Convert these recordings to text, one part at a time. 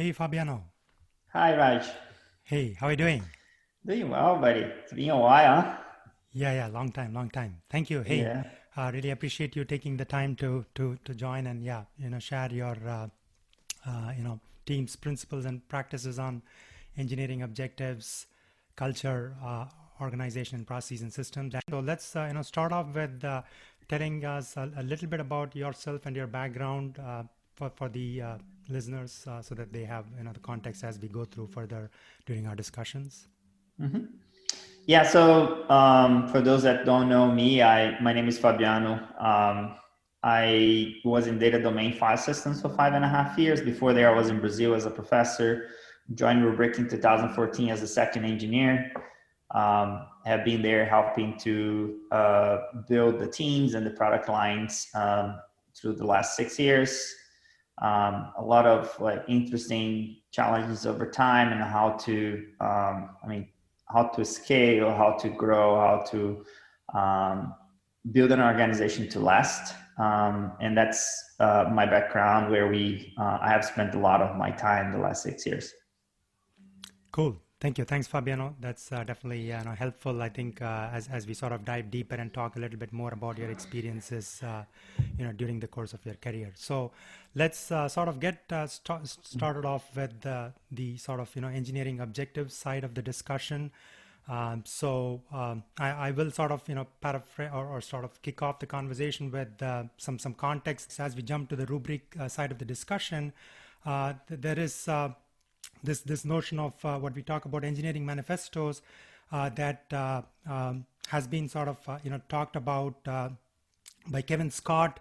Hey Fabiano. Hi, Raj. Hey, how are you doing? Doing well, buddy. It's been a while, huh? Yeah, long time, long time. Thank you. Hey, Yeah. really appreciate you taking the time to join and yeah, share your team's principles and practices on engineering objectives, culture, organization, processes, and systems. And so let's start off with telling us a little bit about yourself and your background for the listeners, so that they have the context as we go through further during our discussions. hmm Yeah. So, for those that don't know me, my name is Fabiano. I was in data domain file systems for 5.5 years. Before there, I was in Brazil as a professor. Joined Rubrik in 2014 as a second engineer. Have been there helping to build the teams and the product lines through the last 6 years. A lot of like interesting challenges over time and how to how to scale, how to grow, how to build an organization to last. And that's my background where we I have spent a lot of my time the last 6 years. Cool. Thank you. Thanks, Fabiano. That's definitely helpful. I think as we sort of dive deeper and talk a little bit more about your experiences, during the course of your career. So let's sort of get started off with the sort of engineering objectives side of the discussion. I will sort of paraphrase or sort of kick off the conversation with some context as we jump to the rubric side of the discussion. There is this notion of what we talk about engineering manifestos that has been sort of talked about by Kevin Scott,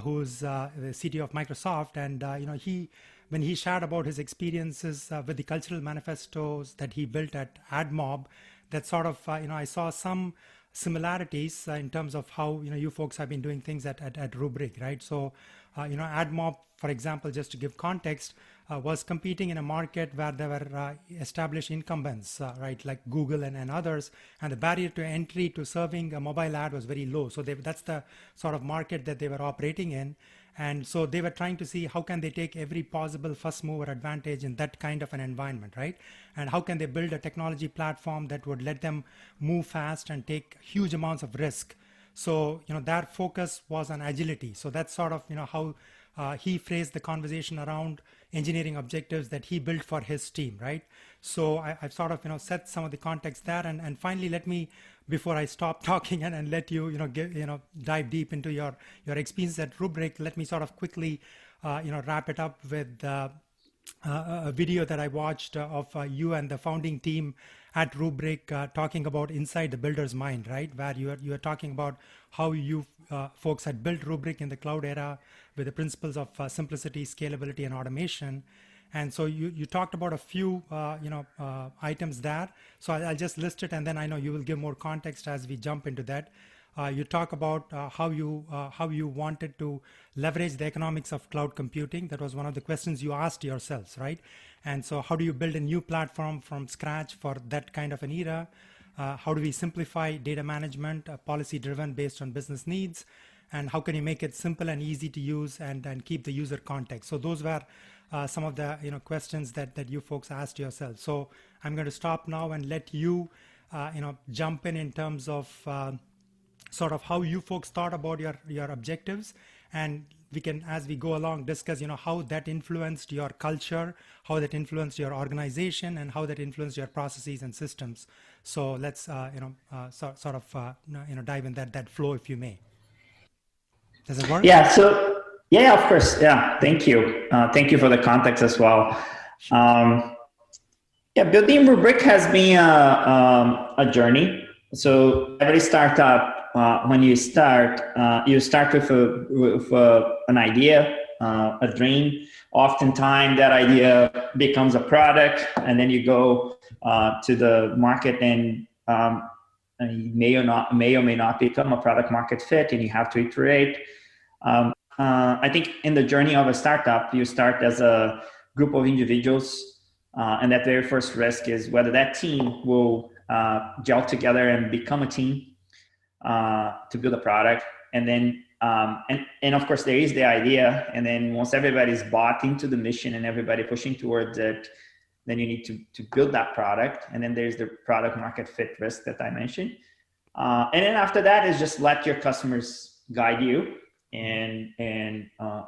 who's the CTO of Microsoft, and he when he shared about his experiences with the cultural manifestos that he built at AdMob, that sort of I saw some similarities in terms of how you folks have been doing things at Rubrik, right? So AdMob, for example, just to give context, was competing in a market where there were established incumbents, right, like Google and others, and the barrier to entry to serving a mobile ad was very low. So that's the sort of market that they were operating in. And so they were trying to see how can they take every possible first mover advantage in that kind of an environment, right? And how can they build a technology platform that would let them move fast and take huge amounts of risk. So their focus was on agility. So that's sort of how he phrased the conversation around engineering objectives that he built for his team, right? So I've sort of set some of the context there, and finally let me, before I stop talking and let you dive deep into your experience at Rubrik, let me sort of quickly wrap it up with a video that I watched of you and the founding team at Rubrik talking about inside the builder's mind, right? Where you are talking about how you folks had built Rubrik in the cloud era with the principles of simplicity, scalability, and automation. And so you talked about a few items there. So I'll just list it, and then I know you will give more context as we jump into that. You talk about how you wanted to leverage the economics of cloud computing. That was one of the questions you asked yourselves, right? And so how do you build a new platform from scratch for that kind of an era? How do we simplify data management, policy driven based on business needs? And how can you make it simple and easy to use and keep the user context? So those were some of the questions that you folks asked yourselves. So I'm going to stop now and let you jump in terms of sort of how you folks thought about your objectives, and we can, as we go along, discuss how that influenced your culture, how that influenced your organization, and how that influenced your processes and systems. So let's sort of dive in that flow, if you may. Does it work? Yeah. So yeah, of course. Yeah. Thank you. Thank you for the context as well. Sure. Um, yeah, building Rubrik has been a journey. So every startup, when you start with an idea, a dream. Oftentimes, that idea becomes a product, and then you go to the market, and may or may not become a product market fit, and you have to iterate. I think in the journey of a startup, you start as a group of individuals, and that very first risk is whether that team will gel together and become a team to build a product. And then and of course there is the idea, and then once everybody's bought into the mission and everybody pushing towards it, then you need to build that product, and then there's the product market fit risk that I mentioned, and then after that is just let your customers guide you and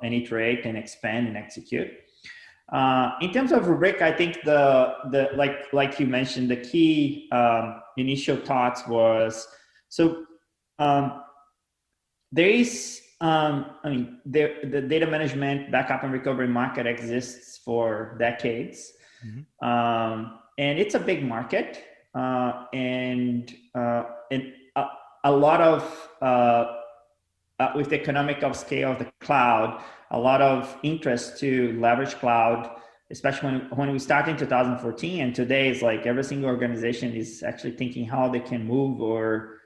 iterate and expand and execute. In terms of Rubrik, I think the like you mentioned, the key initial thoughts was there is the data management, backup and recovery market exists for decades, and it's a big market, and a lot of with the economic of scale of the cloud, a lot of interest to leverage cloud, especially when we started in 2014, and today it's like every single organization is actually thinking how they can move or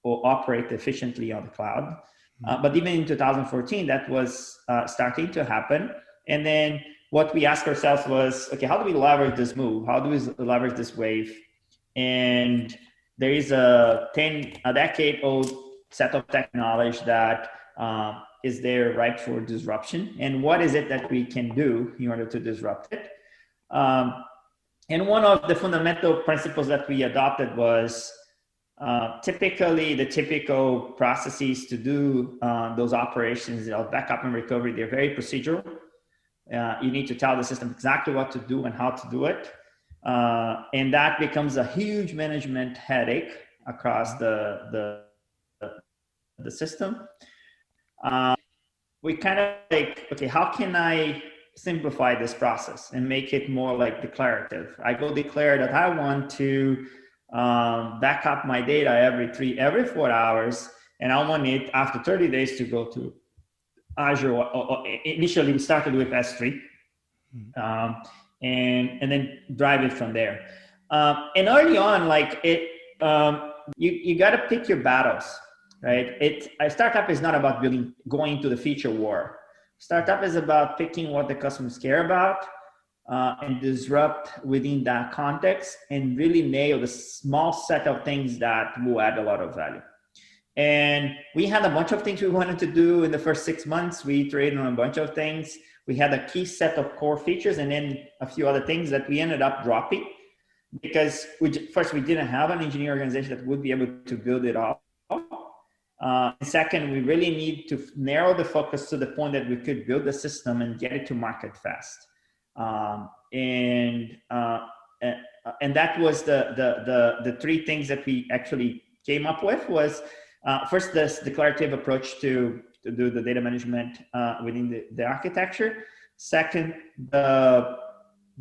operate efficiently on the cloud. But even in 2014, that was starting to happen. And then what we asked ourselves was, okay, how do we leverage this move? How do we leverage this wave? And there is a decade-old set of technology that is there ripe for disruption. And what is it that we can do in order to disrupt it? And one of the fundamental principles that we adopted was typically the typical processes to do those operations of backup and recovery, they're very procedural. You need to tell the system exactly what to do and how to do it. And that becomes a huge management headache across the system. We kind of like, okay, how can I simplify this process and make it more like declarative? I go declare that I want to back up my data every 4 hours, and I want it after 30 days to go to Azure. Initially, we started with S3, and then drive it from there. And early on, like you got to pick your battles, right? A startup is not about going to the feature war. Startup is about picking what the customers care about and disrupt within that context and really nail the small set of things that will add a lot of value. And we had a bunch of things we wanted to do in the first 6 months. We iterated on a bunch of things. We had a key set of core features and then a few other things that we ended up dropping because first, we didn't have an engineering organization that would be able to build it all. Second, we really need to narrow the focus to the point that we could build the system and get it to market fast. And that was the three things that we actually came up with was first, this declarative approach to do the data management within the architecture. Second,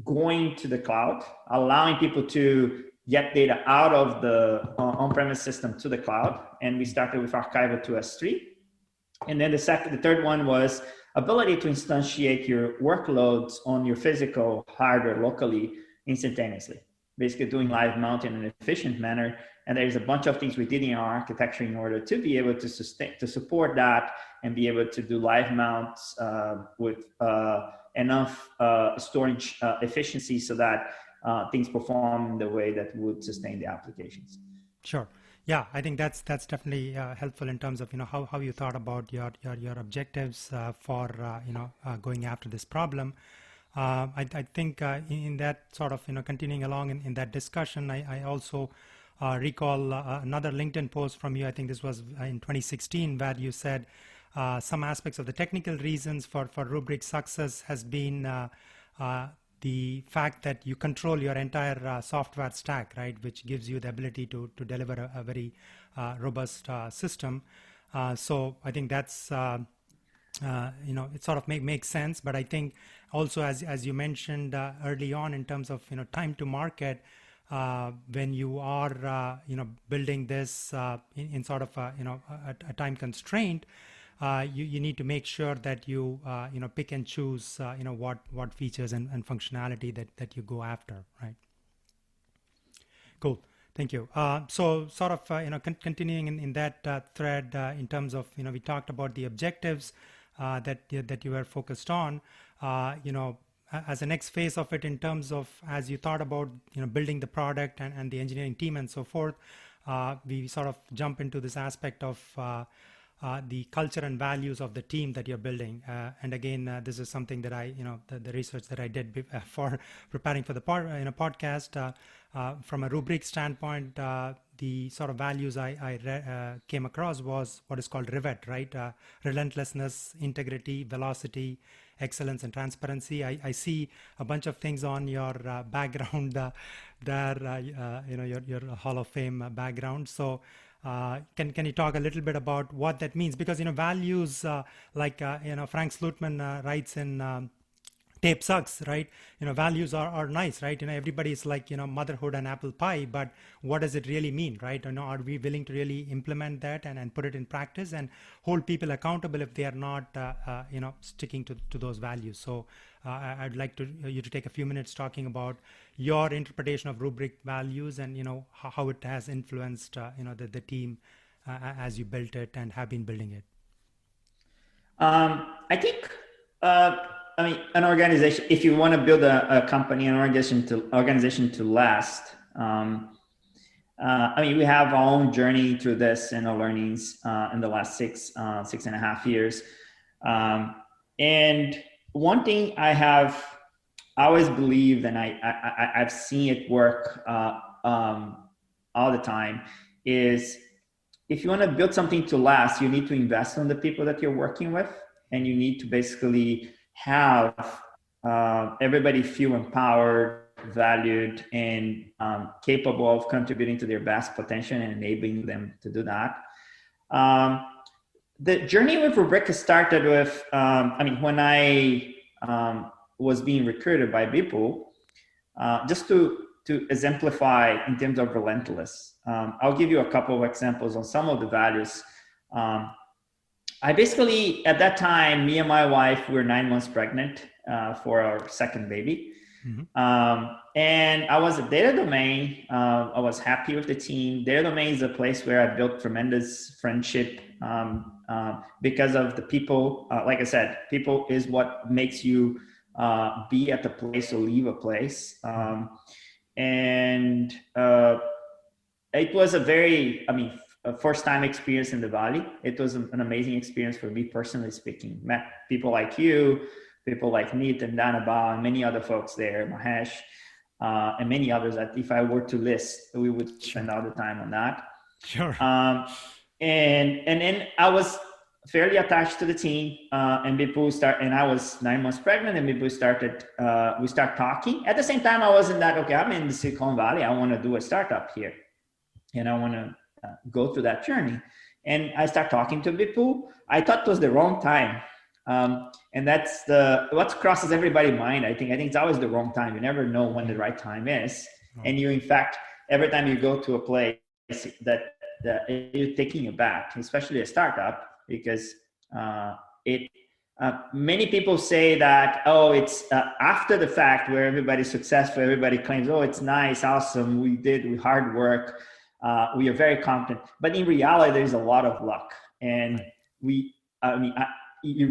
going to the cloud, allowing people to get data out of the on-premise system to the cloud. And we started with archival to S3. And then the third one was ability to instantiate your workloads on your physical hardware locally instantaneously, basically doing live mount in an efficient manner. And there's a bunch of things we did in our architecture in order to be able to support that and be able to do live mounts with enough storage efficiency so that things perform the way that would sustain the applications. Sure. Yeah, I think that's definitely helpful in terms of how you thought about your objectives for going after this problem. I think in that sort of continuing along in that discussion, I also recall another LinkedIn post from you. I think this was in 2016 where you said some aspects of the technical reasons for Rubrik's success has been the fact that you control your entire software stack, right, which gives you the ability to deliver a very robust system. So I think that's it sort of makes sense. But I think also as you mentioned early on in terms of time to market, when you are building this in sort of a time constraint, you need to make sure that you pick and choose what features and functionality that you go after, right? Cool, thank you. So sort of continuing in that thread in terms of we talked about the objectives that you were focused on. As a next phase of it, in terms of as you thought about building the product and the engineering team and so forth, we sort of jump into this aspect of the culture and values of the team that you're building. And again, this is something that the research that I did for preparing for the podcast. From a Rubrik standpoint, the sort of values I came across was what is called RIVET, right? Relentlessness, integrity, velocity, excellence, and transparency. I see a bunch of things on your background there, your Hall of Fame background. So can you talk a little bit about what that means? Because values Frank Slutman writes in Tape Sucks, right? Values are nice, right? Everybody is like motherhood and apple pie, but what does it really mean, right? Are we willing to really implement that and put it in practice and hold people accountable if they are not sticking to those values? So I'd like you to take a few minutes talking about your interpretation of Rubrik values and how it has influenced the team as you built it and have been building it. I think an organization, if you want to build a company, an organization to last, we have our own journey through this and our learnings in the last 6.5 years. And one thing I always believed, and I've seen it work all the time, is if you want to build something to last, you need to invest in the people that you're working with, and you need to basically have everybody feel empowered, valued, and capable of contributing to their best potential and enabling them to do that. The journey with Rubrik started with, when I was being recruited by people, just to exemplify in terms of relentless. I'll give you a couple of examples on some of the values. I basically, at that time, me and my wife were 9 months pregnant for our second baby. Mm-hmm. And I was at Data Domain. I was happy with the team. Data Domain is a place where I built tremendous friendship because of the people. Like I said, people is what makes you be at the place or leave a place. And it was a first-time experience in the Valley. It was an amazing experience for me personally speaking. Met people like you, people like Neet and Danabal, and many other folks there, Mahesh, and many others that if I were to list, we would spend all the time on that. Sure. And then I was fairly attached to the team, and I was 9 months pregnant, and we start talking. At the same time, I wasn't that, okay, I'm in the Silicon Valley. I want to do a startup here. And I want to go through that journey. And I start talking to people. I thought it was the wrong time. And that's what crosses everybody's mind. I think it's always the wrong time. You never know when the right time is. And you, in fact, every time you go to a place that you're taking aback, especially a startup, because many people say that, it's after the fact where everybody's successful, everybody claims, it's nice, awesome, we hard work, we are very confident. But in reality, there's a lot of luck. And you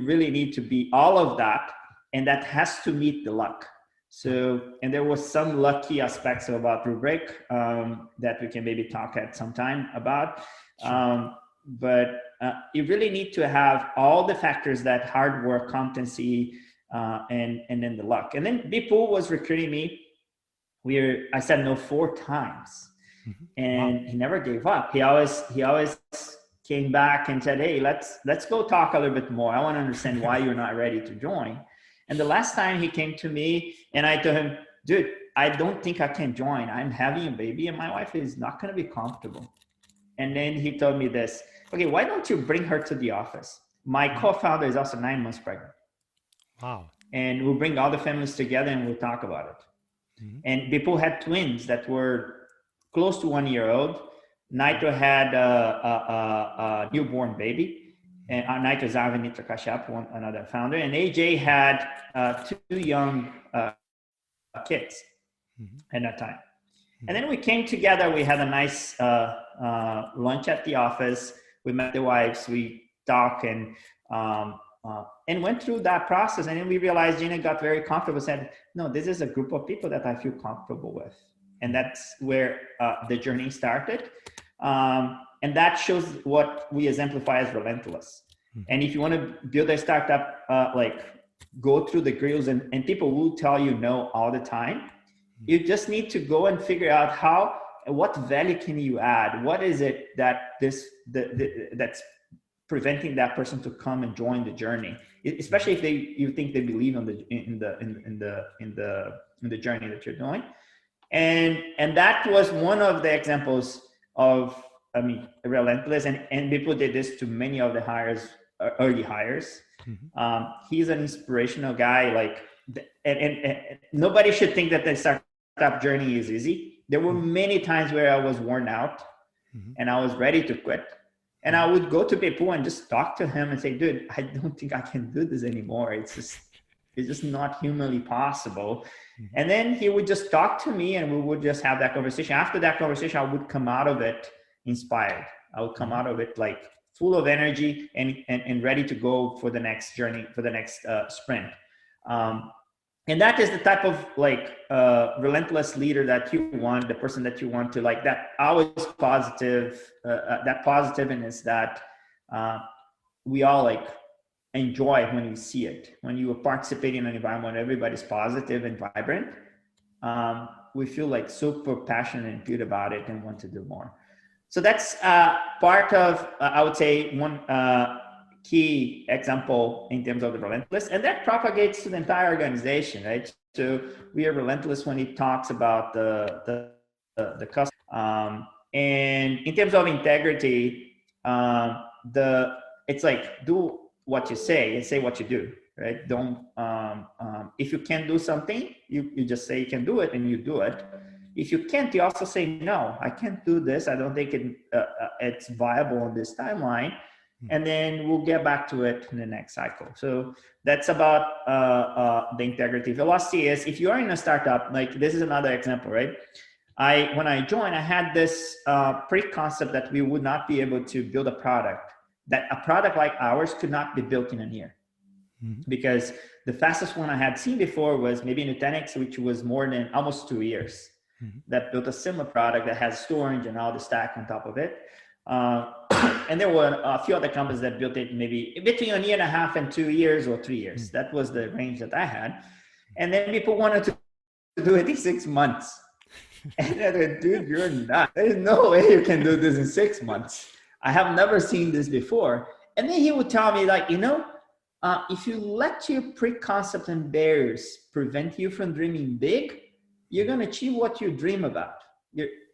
really need to be all of that, and that has to meet the luck. So, and there was some lucky aspects about Rubrik that we can maybe talk at some time about. Sure. But you really need to have all the factors, that hard work, competency, and then the luck. And then Bipul was recruiting me. I said no 4 times, and he never gave up. He always came back and said, hey, let's go talk a little bit more. I want to understand why you're not ready to join. And the last time he came to me, and I told him, dude, I don't think I can join. I'm having a baby and my wife is not going to be comfortable. And then he told me this, okay, why don't you bring her to the office? My co-founder is also 9 months pregnant. Wow. And we'll bring all the families together and we'll talk about it. Mm-hmm. And people had twins that were close to 1 year old. Nitro had a newborn baby, and Nitro Zavi, Nitra Kashyap, another founder, and AJ had 2 young kids at that time. And then we came together. We had a nice lunch at the office. We met the wives. We talked and went through that process. And then we realized Gina got very comfortable. Said, "No, this is a group of people that I feel comfortable with." And that's where the journey started. And that shows what we exemplify as relentless. And if you want to build a startup, like go through the grills, and people will tell you no all the time. You just need to go and figure out what value can you add? What is it that that's preventing that person to come and join the journey, especially if you think they believe in the journey that you're doing. And that was one of the examples of, relentless, and people did this to many of the early hires. He's an inspirational guy, like, and nobody should think that the startup journey is easy. There were many times where I was worn out and I was ready to quit. And I would go to people and just talk to him and say, dude, I don't think I can do this anymore. It's just not humanly possible. And then he would just talk to me and we would just have that conversation. After that conversation, I would come out of it inspired. I would come out of it like full of energy and ready to go for the next journey, for the next sprint. And that is the type of relentless leader that you want, the person that you want to, like, that always positive, that positiveness that we all enjoy when we see it. When you participate in an environment where everybody's positive and vibrant, we feel like super passionate and good about it and want to do more. So that's part of, I would say, one key example in terms of the relentless, and that propagates to the entire organization, right? So we are relentless when it talks about the customer. And in terms of integrity, it's like, do what you say and say what you do, right? Don't, if you can't do something, you just say you can do it and you do it. If you can't, you also say, no, I can't do this. I don't think it's viable on this timeline. And then we'll get back to it in the next cycle. So that's about the integrity. Velocity is, if you are in a startup, like this is another example, right? When I joined, I had this pre-concept that we would not be able to build a product, that a product like ours could not be built in a year. Because the fastest one I had seen before was maybe Nutanix, which was more than almost 2 years, that built a similar product that has storage and all the stack on top of it. And there were a few other companies that built it maybe between 1.5 years and 2 years or 3 years. That was the range that I had. And then people wanted to do it in 6 months. And I said, dude, you're not. There's no way you can do this in 6 months. I have never seen this before. And then he would tell me, like, if you let your pre-concept and barriers prevent you from dreaming big, you're going to achieve what you dream about.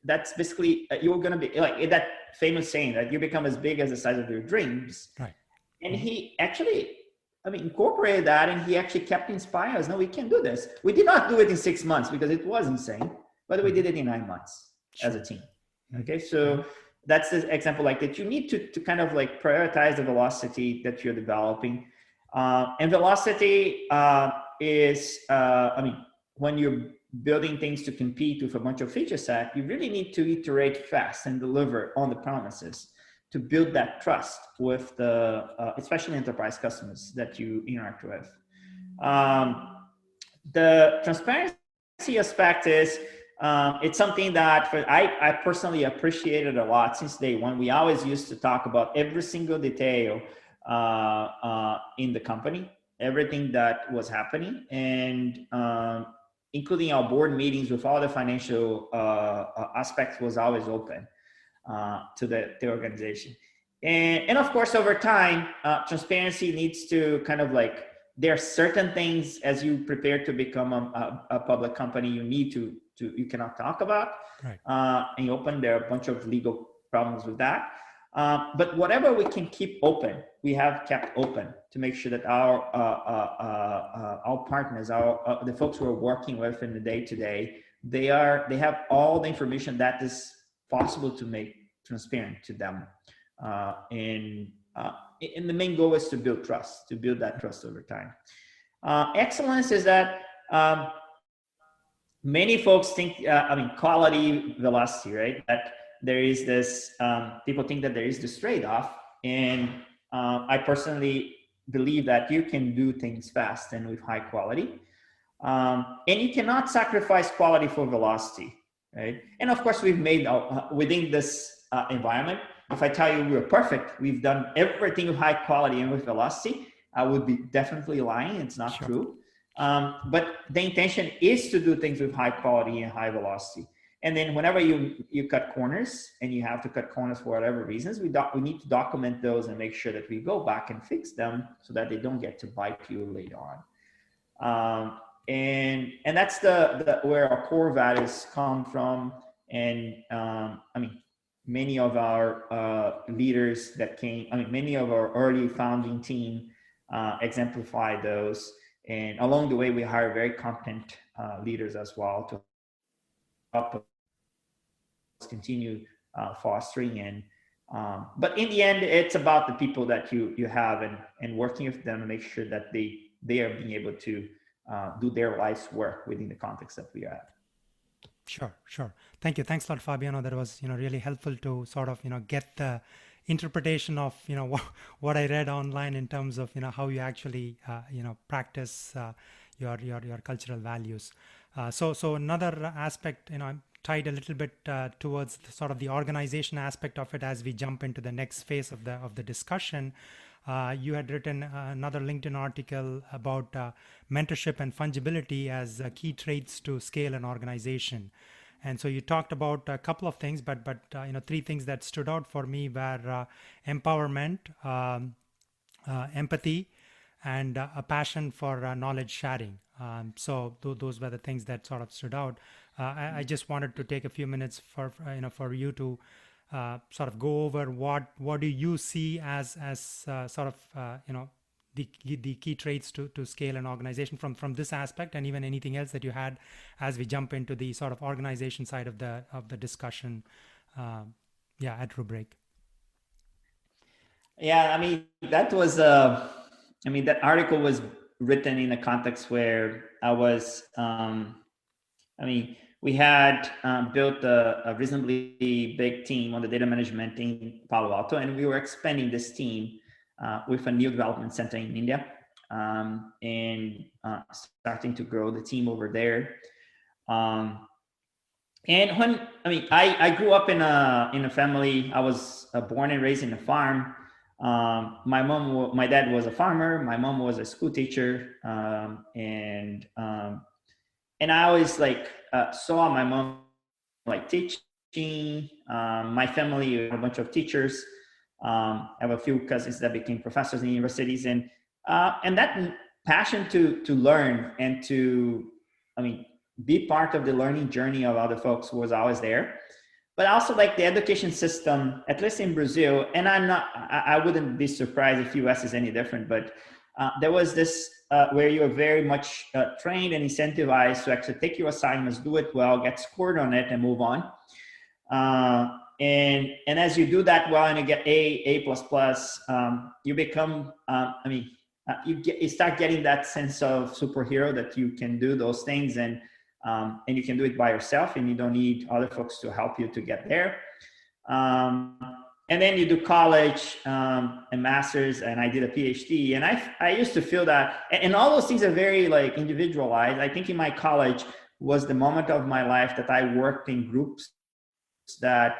That's basically, you're going to be like that famous saying that you become as big as the size of your dreams. Right. And he actually, incorporated that, and he actually kept inspiring us. No, we can do this. We did not do it in 6 months because it was insane, but we did it in 9 months as a team. Okay. So that's the example like that. You need to kind of like prioritize the velocity that you're developing. And velocity is, when you're building things to compete with a bunch of feature set, you really need to iterate fast and deliver on the promises to build that trust with the, especially enterprise customers that you interact with. The transparency aspect is, it's something that I personally appreciated a lot since day one. We always used to talk about every single detail in the company, everything that was happening, and including our board meetings with all the financial aspects was always open to the organization. And of course, over time, transparency needs to kind of like, there are certain things as you prepare to become a public company, you need you cannot talk about. Right. And open, there are a bunch of legal problems with that. But whatever we can keep open, we have kept open to make sure that our partners, the folks who are working with in the day-to-day, they have all the information that is possible to make transparent to them. And the main goal is to build trust, to build that trust over time. Excellence is that many folks think, quality, velocity, right? That there is this, people think that there is this trade-off. And I personally believe that you can do things fast and with high quality. And you cannot sacrifice quality for velocity, right? And of course, we've made, within this environment, if I tell you we're perfect, we've done everything with high quality and with velocity, I would be definitely lying. It's not true. But the intention is to do things with high quality and high velocity. And then whenever you cut corners, and you have to cut corners for whatever reasons, we need to document those and make sure that we go back and fix them so that they don't get to bite you later on. And that's where our core values come from. And many of our leaders that came, many of our early founding team exemplify those. And along the way, we hire very competent leaders as well to help us continue fostering. And but in the end, it's about the people that you have and working with them to make sure that they are being able to do their life's work within the context that we are at. Sure. Thank you. Thanks a lot, Fabiano. That was, really helpful to sort of, get the interpretation of, what I read online in terms of, how you actually, practice your cultural values. So another aspect, I'm tied a little bit towards sort of the organization aspect of it as we jump into the next phase of the discussion. You had written another LinkedIn article about mentorship and fungibility as key traits to scale an organization. And so you talked about a couple of things, but three things that stood out for me were empowerment, empathy, and a passion for knowledge sharing. So those were the things that sort of stood out. I just wanted to take a few minutes for you to sort of go over what do you see as sort of the key traits to scale an organization from this aspect, and even anything else that you had as we jump into the sort of organization side of the discussion at Rubrik. Yeah, that was that article was written in a context where I was we had built a reasonably big team on the data management in Palo Alto, and we were expanding this team with a new development center in India, and starting to grow the team over there. And when I grew up in a family. I was born and raised in a farm. My dad was a farmer. My mom was a school teacher, and I always saw my mom teaching. My family, a bunch of teachers. I have a few cousins that became professors in universities, and that passion to learn and to be part of the learning journey of other folks was always there. But also the education system, at least in Brazil, and I wouldn't be surprised if US is any different, but there was this where you're very much trained and incentivized to actually take your assignments, do it well, get scored on it, and move on. And as you do that well and you get A++, you become, you start getting that sense of superhero that you can do those things, and you can do it by yourself, and you don't need other folks to help you to get there. And then you do college and master's, and I did a PhD, and I used to feel that, and all those things are very individualized. I think in my college was the moment of my life that I worked in groups that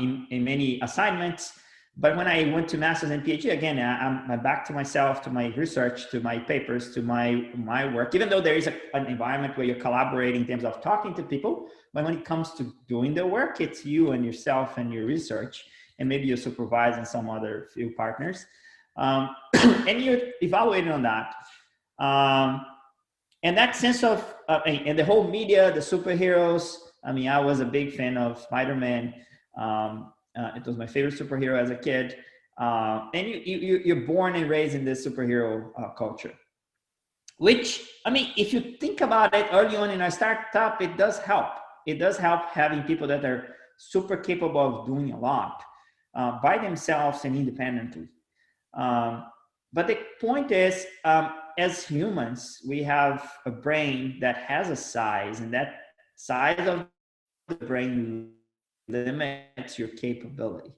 in many assignments. But when I went to master's and PhD, again, I'm back to myself, to my research, to my papers, to my work, even though there is an environment where you're collaborating in terms of talking to people. But when it comes to doing the work, it's you and yourself and your research, and maybe you supervise and some other few partners. And you're evaluating on that. And that sense of, and the whole media, the superheroes, I was a big fan of Spider-Man. It was my favorite superhero as a kid. And you're born and raised in this superhero culture, which, if you think about it early on in our startup, it does help. It does help having people that are super capable of doing a lot by themselves and independently. But the point is, as humans, we have a brain that has a size, and that size of the brain limits your capability.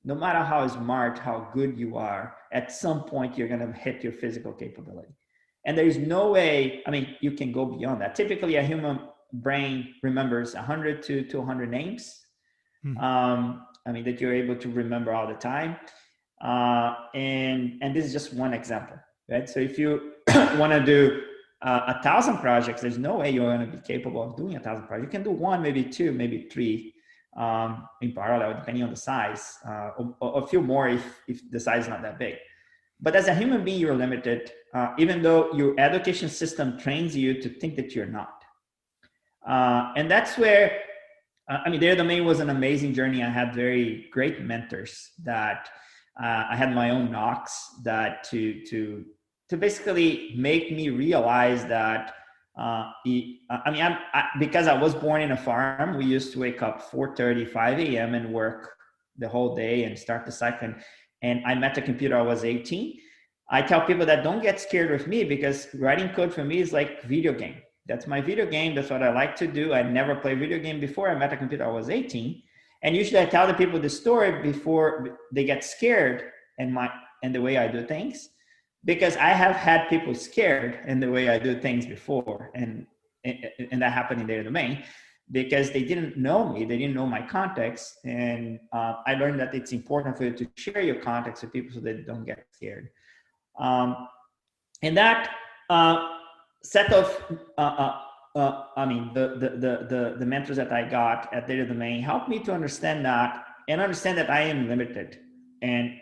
No matter how smart, how good you are, at some point you're going to hit your physical capability. And there is no way, you can go beyond that. Typically, a human brain remembers 100 to 200 names. I mean, that you're able to remember all the time. And this is just one example, right? So if you want to do 1,000 projects, there's no way you're going to be capable of doing 1,000 projects. You can do one, maybe two, maybe three in parallel, depending on the size, or a few more if the size is not that big. But as a human being, you're limited, even though your education system trains you to think that you're not. And that's where, I mean, Data Domain was an amazing journey. I had very great mentors that I had my own knocks that to basically make me realize that, because I was born in a farm, we used to wake up 4:30, 5 a.m. and work the whole day and start the cycle. And I met a computer, I was 18. I tell people that don't get scared with me, because writing code for me is like video game. That's my video game. That's what I like to do. I never played video game before I met a computer. I was 18. And usually I tell the people the story before they get scared and the way I do things, because I have had people scared in the way I do things before. And that happened in Data Domain, because they didn't know me. They didn't know my context. And I learned that it's important for you to share your context with people so they don't get scared. And that set of, the mentors that I got at Data Domain helped me to understand that, and understand that I am limited. And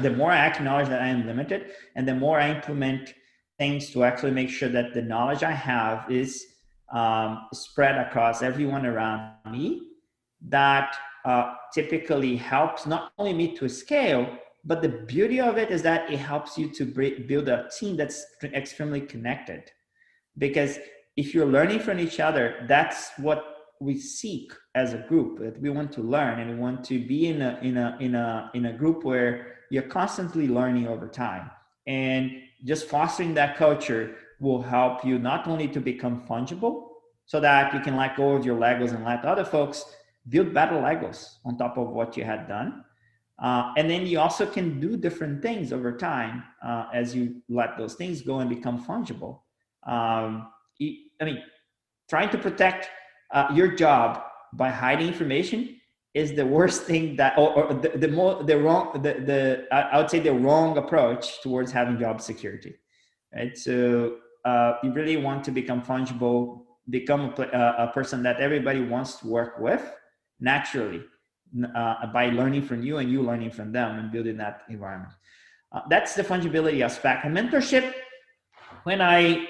the more I acknowledge that I am limited, and the more I implement things to actually make sure that the knowledge I have is spread across everyone around me, that typically helps not only me to scale, but the beauty of it is that it helps you to build a team that's extremely connected. Because if you're learning from each other, that's what we seek as a group. That we want to learn, and we want to be in a group where you're constantly learning over time. And just fostering that culture will help you not only to become fungible, so that you can let go of your Legos and let other folks build better Legos on top of what you had done. And then you also can do different things over time as you let those things go and become fungible. Trying to protect your job by hiding information is the worst thing that, I would say the wrong approach towards having job security, right? So you really want to become fungible, become a person that everybody wants to work with naturally, by learning from you and you learning from them and building that environment. That's the fungibility aspect. And mentorship, when I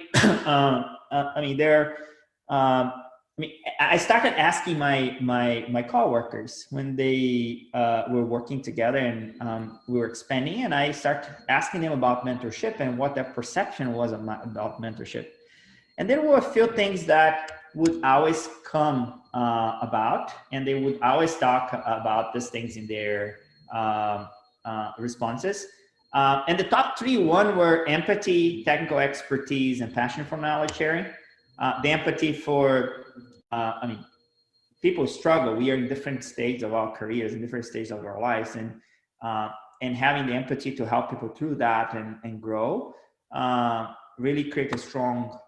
started asking my coworkers when they were working together and we were expanding, and I started asking them about mentorship and what their perception was about mentorship. And there were a few things that would always come about, and they would always talk about these things in their responses. And the top three, one were empathy, technical expertise, and passion for knowledge sharing. The empathy for, people struggle. We are in different stages of our careers, in different stages of our lives, and having the empathy to help people through that and grow, really create a strong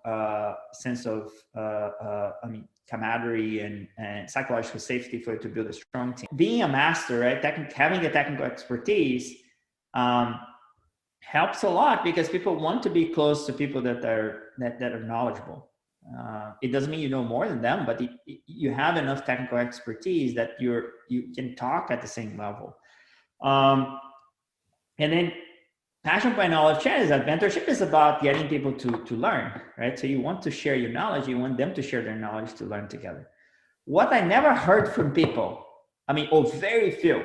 sense of, camaraderie and psychological safety for you to build a strong team. Being a master, right? Having the technical expertise helps a lot, because people want to be close to people that are knowledgeable. It doesn't mean you know more than them, but you have enough technical expertise that you can talk at the same level. And then passion by knowledge sharing is that mentorship is about getting people to learn, right? So you want to share your knowledge, you want them to share their knowledge to learn together. What I never heard from people, or very few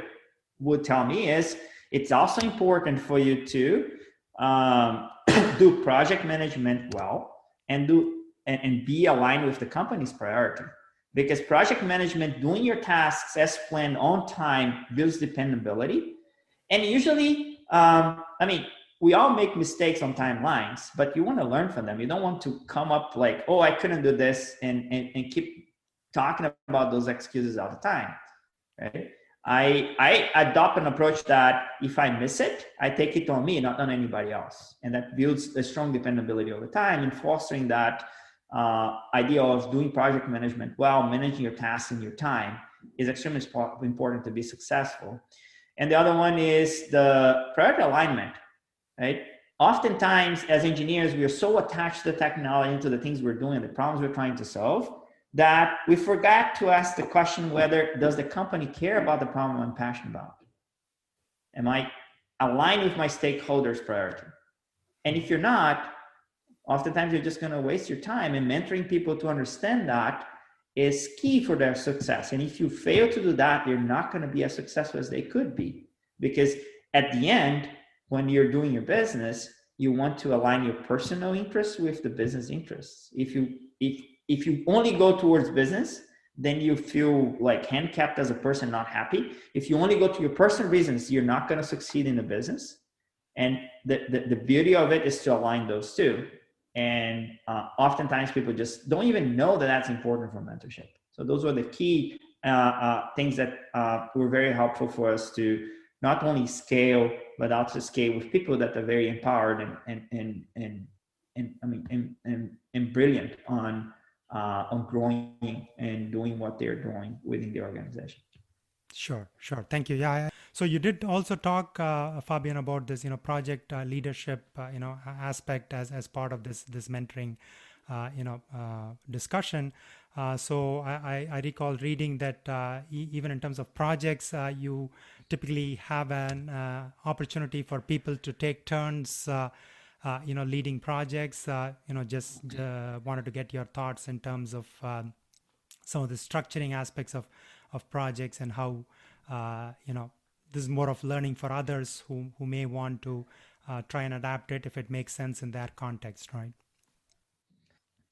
would tell me, is it's also important for you to do project management well and be aligned with the company's priority. Because project management, doing your tasks as planned on time, builds dependability. And usually, we all make mistakes on timelines, but you want to learn from them. You don't want to come up like, oh, I couldn't do this, and keep talking about those excuses all the time, right? I adopt an approach that if I miss it, I take it on me, not on anybody else. And that builds a strong dependability over time, and fostering that idea of doing project management well, managing your tasks and your time, is extremely important to be successful. And the other one is the priority alignment, right? Oftentimes, as engineers, we are so attached to the technology, to the things we're doing, the problems we're trying to solve, that we forgot to ask the question whether does the company care about the problem I'm passionate about? Am I aligned with my stakeholders' priority? And if you're not, oftentimes you're just going to waste your time. And mentoring people to understand that is key for their success. And if you fail to do that, you're not going to be as successful as they could be. Because at the end, when you're doing your business, you want to align your personal interests with the business interests. If you only go towards business, then you feel like handicapped as a person, not happy. If you only go to your personal reasons, you're not going to succeed in the business. And the beauty of it is to align those two. And oftentimes people just don't even know that that's important for mentorship. So those were the key things that were very helpful for us to not only scale, but also scale with people that are very empowered and brilliant on growing and doing what they're doing within the organization. Sure. Thank you. Yeah. So you did also talk, Fabian, about this, project leadership, aspect as part of this mentoring, discussion. So I recall reading that even in terms of projects, you typically have an opportunity for people to take turns, leading projects. Just wanted to get your thoughts in terms of some of the structuring aspects of projects and how this is more of learning for others who may want to try and adapt it if it makes sense in their context, right?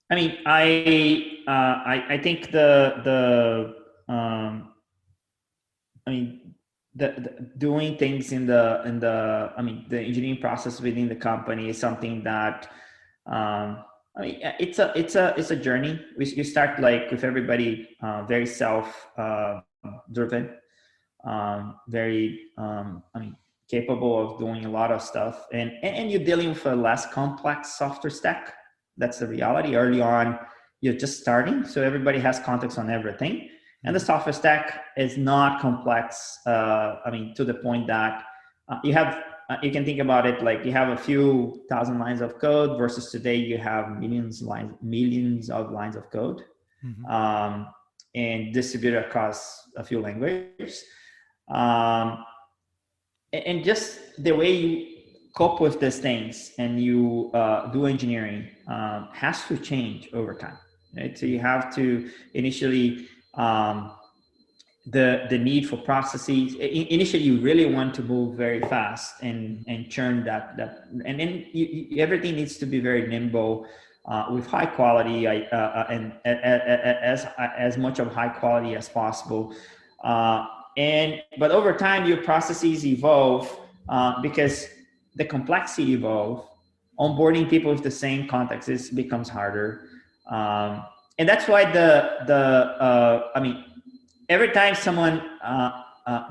I mean, I think the doing things in the engineering process within the company is something that it's a journey. You start like with everybody very self driven, very capable of doing a lot of stuff, and you're dealing with a less complex software stack. That's the reality. Early on, you're just starting, so everybody has context on everything. And the software stack is not complex, to the point that you can think about it like you have a few thousand lines of code versus today you have millions of lines of code, and distributed across a few languages. And just the way you cope with these things and you do engineering has to change over time, right? So you have to initially the need for processes. Initially, you really want to move very fast and churn that, and then everything needs to be very nimble with high quality and as much of high quality as possible. But over time, your processes evolve because the complexity evolve. Onboarding people with the same context becomes harder, and that's why every time someone,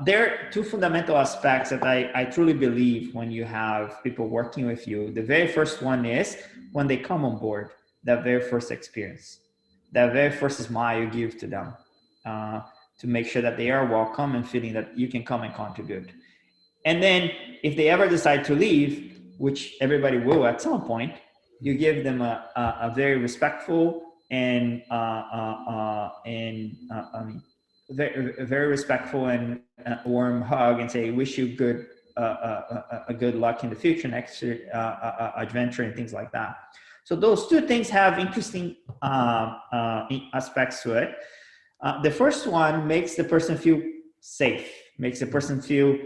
there are two fundamental aspects that I truly believe when you have people working with you. The very first one is when they come on board, that very first experience, that very first smile you give to them, to make sure that they are welcome and feeling that you can come and contribute. And then if they ever decide to leave, which everybody will at some point, you give them a very respectful and very respectful and warm hug and say, wish you a good luck in the future, next adventure and things like that. So those two things have interesting aspects to it. The first one makes the person feel safe, makes the person feel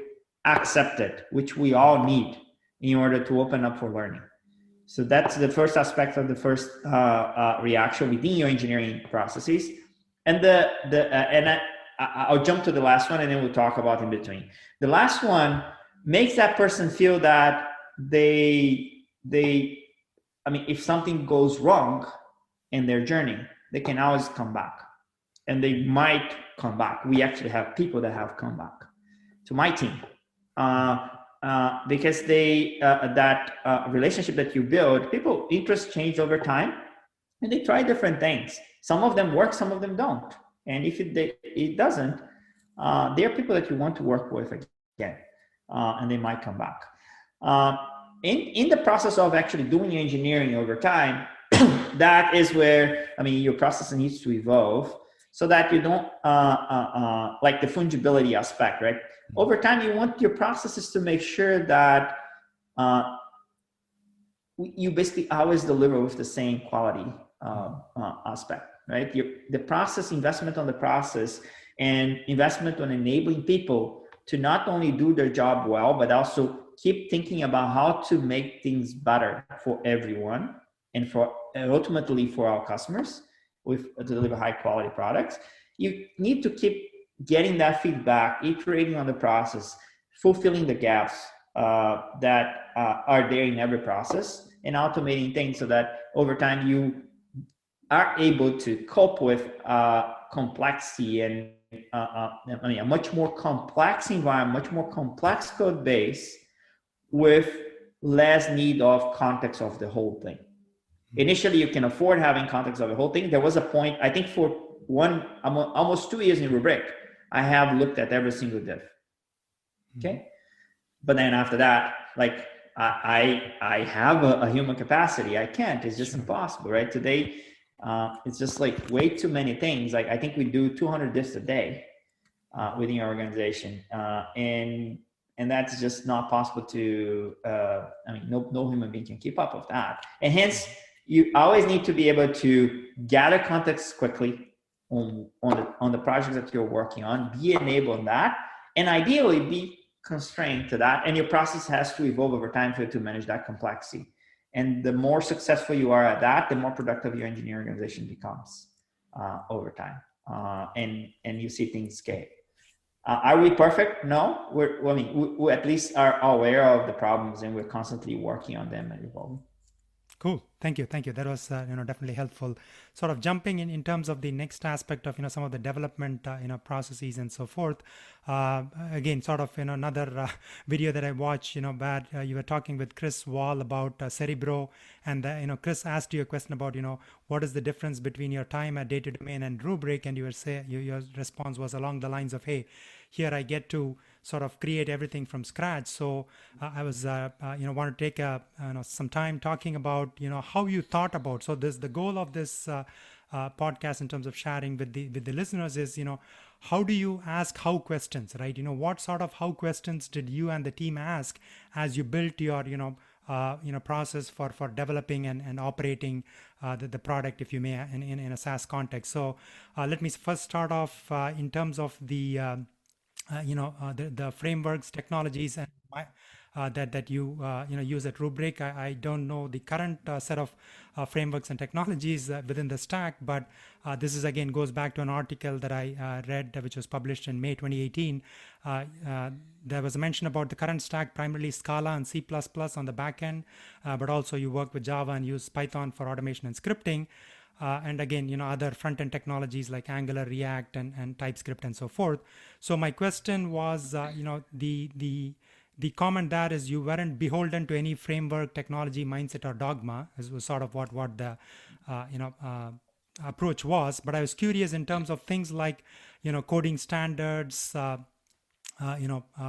accepted, which we all need in order to open up for learning. So that's the first aspect of the first reaction within your engineering processes. And I'll jump to the last one and then we'll talk about in between. The last one makes that person feel that if something goes wrong in their journey, they can always come back. And they might come back. We actually have people that have come back to my team because that relationship that you build, people interests change over time and they try different things. Some of them work, some of them don't. And if it doesn't, they are people that you want to work with again, and they might come back. In the process of actually doing engineering over time, that is where, I mean, your process needs to evolve so that you don't, like the fungibility aspect, right? Over time, you want your processes to make sure that you basically always deliver with the same quality aspect, right? The process, investment on the process, and investment on enabling people to not only do their job well, but also keep thinking about how to make things better for everyone and for ultimately for our customers to deliver high quality products. You need to keep getting that feedback, iterating on the process, fulfilling the gaps that are there in every process, and automating things so that over time you are able to cope with complexity and I mean, a much more complex environment, much more complex code base with less need of context of the whole thing. Initially, you can afford having context of the whole thing. There was a point, I think for almost 2 years in Rubrik, I have looked at every single div. Okay. But then after that, like I have a human capacity. I can't, it's just impossible, right? Today, it's just like way too many things. Like I think we do 200 diffs a day within our organization. And that's just not possible to, I mean, no human being can keep up with that. And hence, you always need to be able to gather context quickly on the projects that you're working on, be enabled in that, and ideally be constrained to that. And your process has to evolve over time for you to manage that complexity. And the more successful you are at that, the more productive your engineering organization becomes over time. And you see things scale. Are we perfect? No. We at least are aware of the problems, and we're constantly working on them and evolving. Cool. Thank you. That was definitely helpful. Sort of jumping in terms of the next aspect of some of the development processes and so forth. Again, sort of another video that I watched where you were talking with Chris Wall about Cerebro, and Chris asked you a question about what is the difference between your time at Data Domain and Rubrik, and your response was along the lines of, hey, here I get to sort of create everything from scratch. So I was want to take some time talking about how you thought about. So the goal of this podcast in terms of sharing with the listeners is how do you ask how questions, right? What sort of how questions did you and the team ask as you built your process for developing and operating the product, if you may, in a SaaS context. So let me first start off in terms of the the frameworks, technologies, and that you use at Rubrik. I don't know the current set of frameworks and technologies within the stack, but this is again goes back to an article that I read, which was published in May 2018. There was a mention about the current stack, primarily Scala and C++ on the back end, but also you work with Java and use Python for automation and scripting. And again, other front-end technologies like Angular, React, and TypeScript, and so forth. So my question was, the comment there is you weren't beholden to any framework, technology, mindset, or dogma. This was sort of what the approach was. But I was curious in terms of things like coding standards,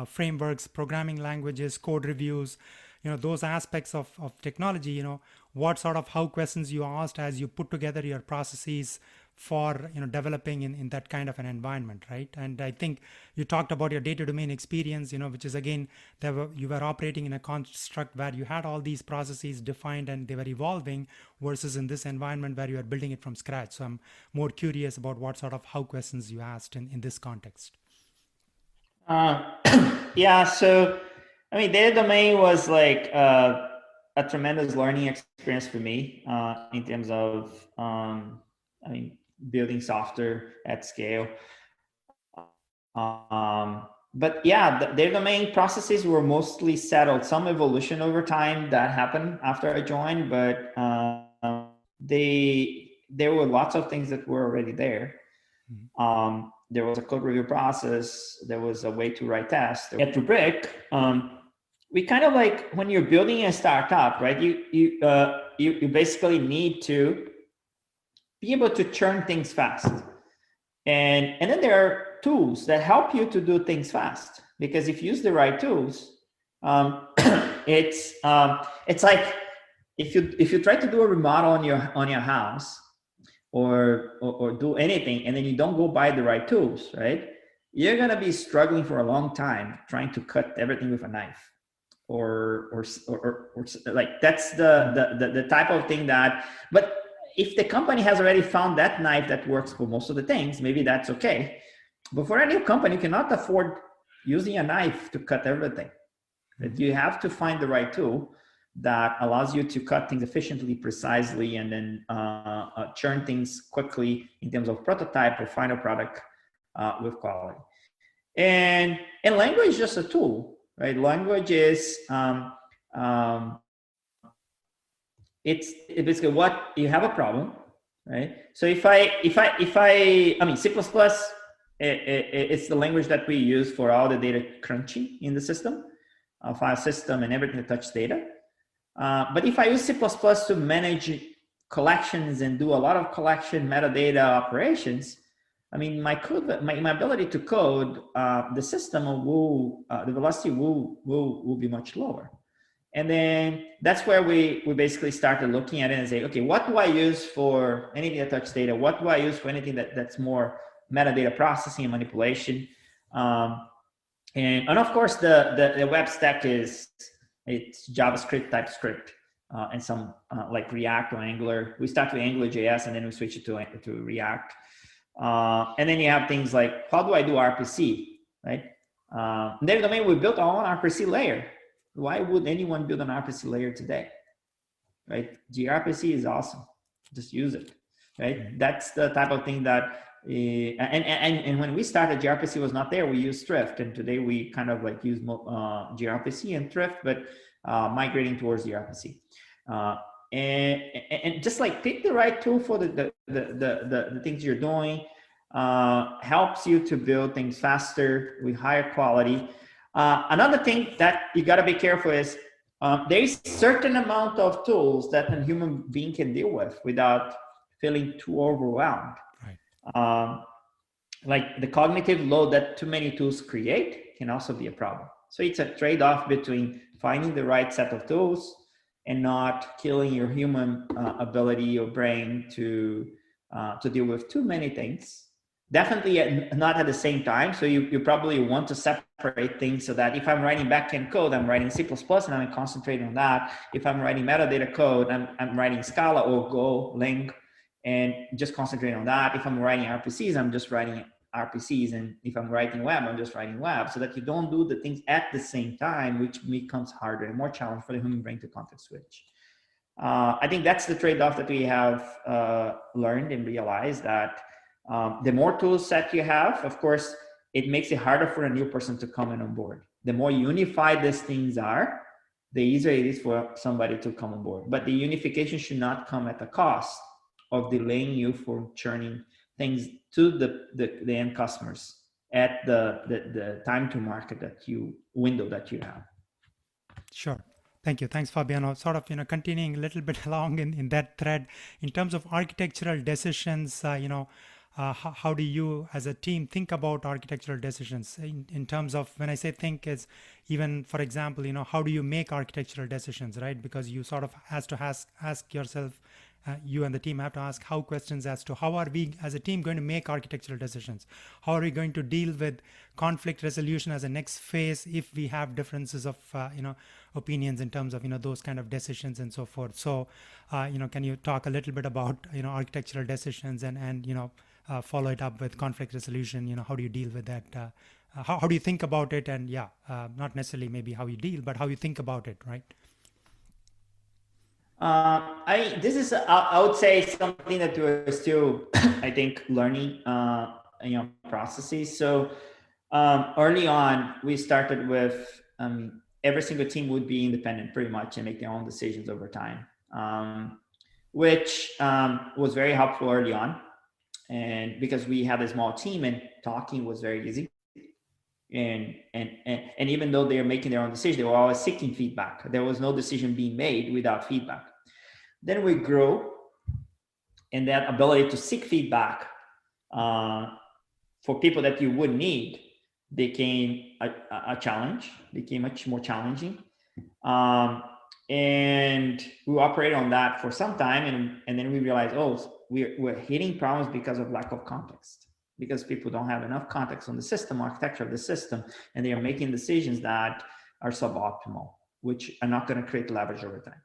frameworks, programming languages, code reviews. Those aspects of technology, what sort of how questions you asked as you put together your processes for developing in that kind of an environment, right? And I think you talked about your data domain experience, which is again you were operating in a construct where you had all these processes defined and they were evolving, versus in this environment where you are building it from scratch. So I'm more curious about what sort of how questions you asked in this context. Yeah, so I mean, data domain was like a tremendous learning experience for me in terms of, building software at scale. But yeah, the data domain processes were mostly settled. Some evolution over time that happened after I joined, but there were lots of things that were already there. There was a code review process. There was a way to write tests. At Rubrik, we kind of like when you're building a startup, right? You basically need to be able to churn things fast, and then there are tools that help you to do things fast. Because if you use the right tools, it's like if you try to do a remodel on your house or do anything, and then you don't go buy the right tools, right? You're gonna be struggling for a long time trying to cut everything with a knife, or like that's the type of thing that. But if the company has already found that knife that works for most of the things, maybe that's okay. But for a new company, you cannot afford using a knife to cut everything. That you have to find the right tool that allows you to cut things efficiently, precisely, and then churn things quickly in terms of prototype or final product with quality. And language is just a tool, right? Language is it's basically what you have a problem, right? So if I mean, C++, it's the language that we use for all the data crunching in the system, file system and everything that touches data. But if I use C++ to manage collections and do a lot of collection metadata operations, I mean, my ability to code the system will, the velocity will be much lower. And then that's where we basically started looking at it and say, okay, what do I use for anything that touches data? What do I use for anything that's more metadata processing and manipulation? And of course, the web stack it's JavaScript, TypeScript, and some like React or Angular. We start with AngularJS and then we switch it to React. And then you have things like, how do I do RPC, right? In data domain, we built our own RPC layer. Why would anyone build an RPC layer today, right? gRPC is awesome. Just use it, right? That's the type of thing that, and when we started, gRPC was not there. We used Thrift, and today we kind of like use gRPC and Thrift, but migrating towards gRPC. And just like pick the right tool for the things you're doing, helps you to build things faster with higher quality. Another thing that you got to be careful is there is certain amount of tools that a human being can deal with without feeling too overwhelmed. Right. Like the cognitive load that too many tools create can also be a problem. So it's a trade-off between finding the right set of tools and not killing your human ability or brain to deal with too many things. Definitely not at the same time. So you probably want to separate things so that if I'm writing backend code, I'm writing C++ and I'm concentrating on that. If I'm writing metadata code, I'm writing Scala or Go, Lang, and just concentrating on that. If I'm writing RPCs, I'm just writing RPCs. And if I'm writing web, I'm just writing web, so that you don't do the things at the same time, which becomes harder and more challenging for the human brain to context switch. I think that's the trade-off that we have learned and realized, that the more tool set you have, of course, it makes it harder for a new person to come in on board. The more unified these things are, the easier it is for somebody to come on board. But the unification should not come at the cost of delaying you from churning things to the end customers at the time to market window that you have. Sure. Thank you. Thanks, Fabiano. Sort of, continuing a little bit along in that thread, in terms of architectural decisions, how do you as a team think about architectural decisions in terms of, when I say think, is even, for example, how do you make architectural decisions, right? Because you sort of has to ask yourself, you and the team have to ask how questions as to how are we as a team going to make architectural decisions? How are we going to deal with conflict resolution as a next phase if we have differences of opinions in terms of those kind of decisions and so forth? So can you talk a little bit about architectural decisions and follow it up with conflict resolution? How do you deal with that? How do you think about it? And not necessarily maybe how you deal, but how you think about it, right? This is, I would say, something that we're still, I think, learning, processes. So early on, we started with every single team would be independent pretty much and make their own decisions over time, which was very helpful early on. And because we had a small team and talking was very easy. And even though they're making their own decision, they were always seeking feedback. There was no decision being made without feedback. Then we grew, and that ability to seek feedback for people that you would need became a challenge, became much more challenging. And we operated on that for some time, and then we realized, we're hitting problems because of lack of context, because people don't have enough context on the system, architecture of the system, and they are making decisions that are suboptimal, which are not going to create leverage over time.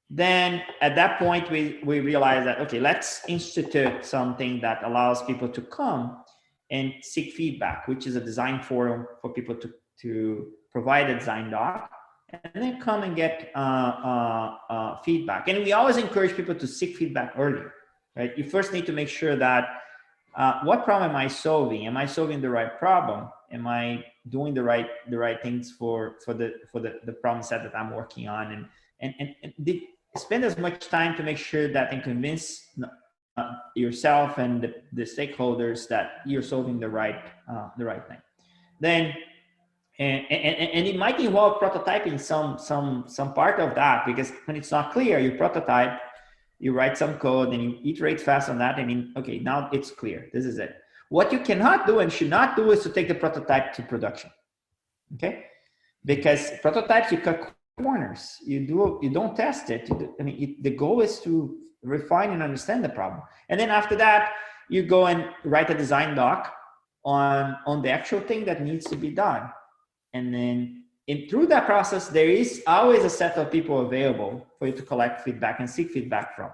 Then at that point, we realized that, okay, let's institute something that allows people to come and seek feedback, which is a design forum for people to provide a design doc and then come and get feedback. And we always encourage people to seek feedback earlier, right? You first need to make sure that what problem am I solving? Am I solving the right problem? Am I doing the right things for the problem set that I'm working on? And spend as much time to make sure that and convince yourself and the stakeholders that you're solving the right thing. Then and it might involve prototyping some part of that, because when it's not clear, you prototype, you write some code, and you iterate fast on that, and okay, now it's clear, this is it. What you cannot do and should not do is to take the prototype to production, okay? Because prototypes, you cut corners, you don't test it. The goal is to refine and understand the problem, and then after that, you go and write a design doc on the actual thing that needs to be done. And then through that process, there is always a set of people available for you to collect feedback and seek feedback from.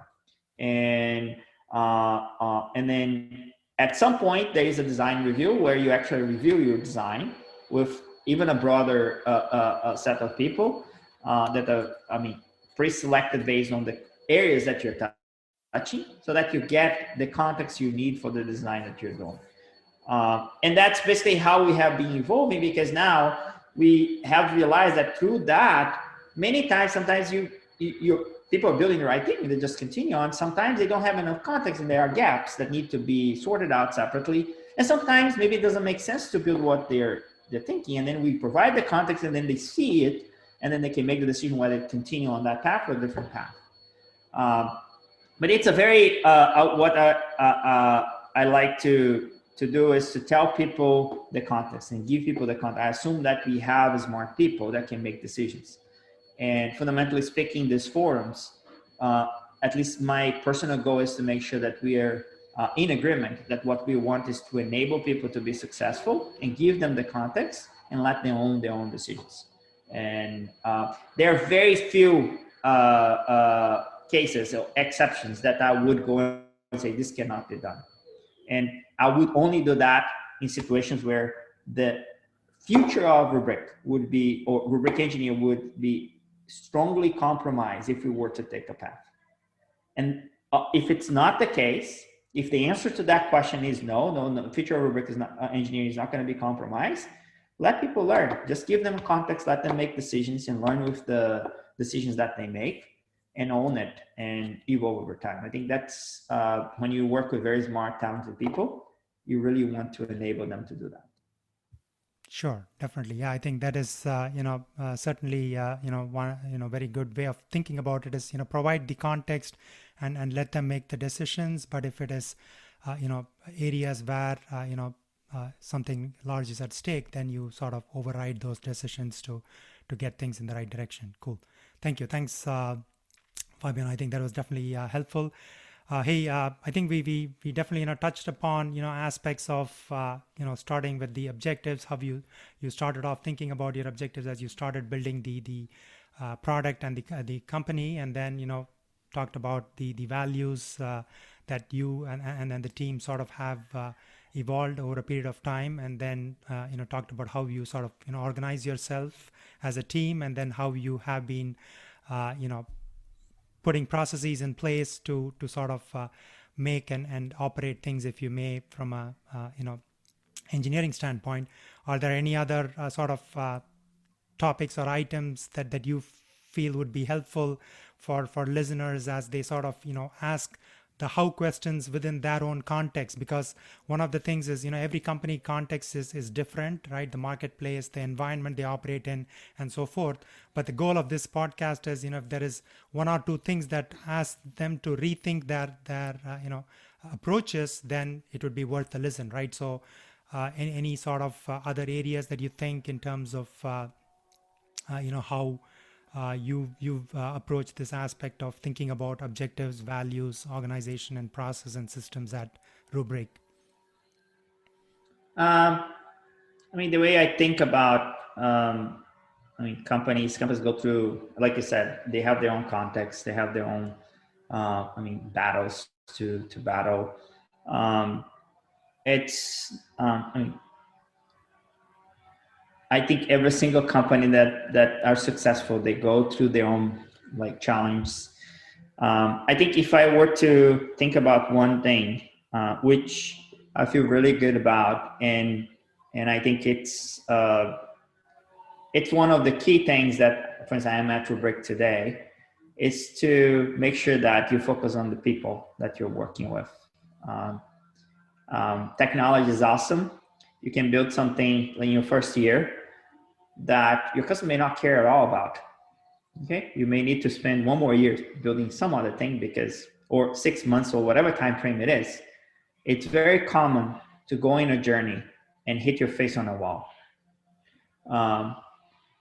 And then at some point, there is a design review where you actually review your design with even a broader set of people that are, pre-selected based on the areas that you're touching, so that you get the context you need for the design that you're doing. And that's basically how we have been evolving, because now we have realized that through that, many times, sometimes people are building the right thing and they just continue on. Sometimes they don't have enough context and there are gaps that need to be sorted out separately. And sometimes maybe it doesn't make sense to build what they're thinking. And then we provide the context and then they see it, and then they can make the decision whether to continue on that path or a different path. But it's a very, what I like to do is to tell people the context and give people the context. I assume that we have smart people that can make decisions. And fundamentally speaking, these forums, at least my personal goal is to make sure that we are in agreement that what we want is to enable people to be successful and give them the context and let them own their own decisions. And there are very few cases or exceptions that I would go and say this cannot be done. And I would only do that in situations where the future of Rubrik would be, or Rubrik engineer would be strongly compromised if we were to take a path. And if it's not the case, if the answer to that question is no, future of Rubrik engineering is not going to be compromised, let people learn. Just give them context, let them make decisions and learn with the decisions that they make, and own it and evolve over time. I think that's when you work with very smart, talented people, you really want to enable them to do that. Sure, definitely. Yeah, I think that is, certainly, one, very good way of thinking about it is, provide the context and let them make the decisions. But if it is, areas where, something large is at stake, then you sort of override those decisions to get things in the right direction. Cool. Thank you. Thanks, Fabian. I think that was definitely helpful. I think we definitely touched upon aspects of starting with the objectives, how you started off thinking about your objectives as you started building the product and the company, and then talked about the values that you and then the team sort of have evolved over a period of time, and then talked about how you sort of organize yourself as a team, and then how you have been putting processes in place to sort of make and operate things, if you may, from a engineering standpoint. Are there any other sort of topics or items that you feel would be helpful for listeners as they sort of ask the how questions within their own context? Because one of the things is every company context is different, right? The marketplace, the environment they operate in, and so forth. But the goal of this podcast is if there is one or two things that ask them to rethink their approaches, then it would be worth a listen, right? So any sort of other areas that you think in terms of how you've approached this aspect of thinking about objectives, values, organization, and process and systems at Rubrik? I mean, the way I think about, companies go through, like you said, they have their own context, they have their own, battles to battle. It's, I think every single company that are successful, they go through their own like challenges. I think if I were to think about one thing, which I feel really good about, and I think it's one of the key things that, for instance, I am at Rubrik today, is to make sure that you focus on the people that you're working with. Technology is awesome. You can build something in your first year that your customer may not care at all about. Okay, you may need to spend one more year building some other thing or 6 months or whatever time frame it is. It's very common to go in a journey and hit your face on a wall.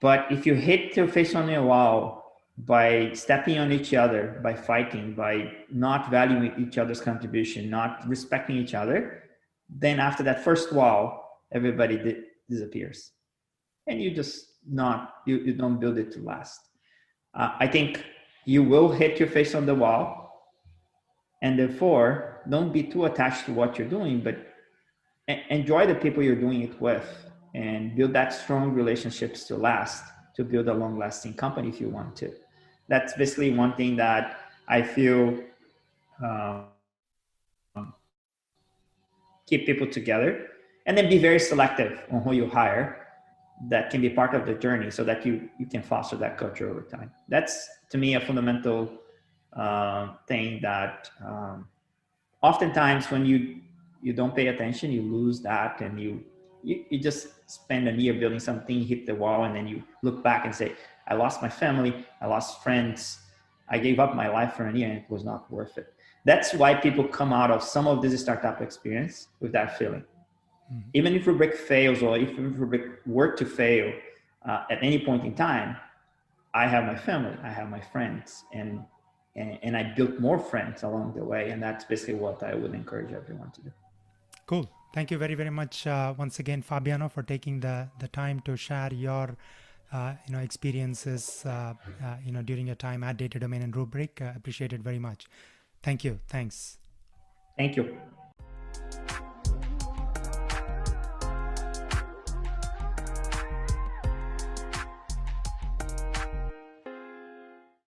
But if you hit your face on a wall by stepping on each other, by fighting, by not valuing each other's contribution, not respecting each other, then after that first wall, everybody disappears. And you don't build it to last. I think you will hit your face on the wall, and therefore don't be too attached to what you're doing, but enjoy the people you're doing it with and build that strong relationships to last, to build a long lasting company if you want to. That's basically one thing that I feel keep people together, and then be very selective on who you hire. That can be part of the journey so that you can foster that culture over time. That's, to me, a fundamental thing that oftentimes when you don't pay attention, you lose that, and you just spend a year building something, hit the wall, and then you look back and say, I lost my family, I lost friends, I gave up my life for a year and it was not worth it. That's why people come out of some of this startup experience with that feeling. Mm-hmm. Even if Rubrik fails, or if Rubrik were to fail at any point in time, I have my family, I have my friends, and I built more friends along the way. And that's basically what I would encourage everyone to do. Cool. Thank you very, very much once again, Fabiano, for taking the time to share your experiences during your time at Data Domain and Rubrik. Appreciate it very much. Thank you. Thanks. Thank you.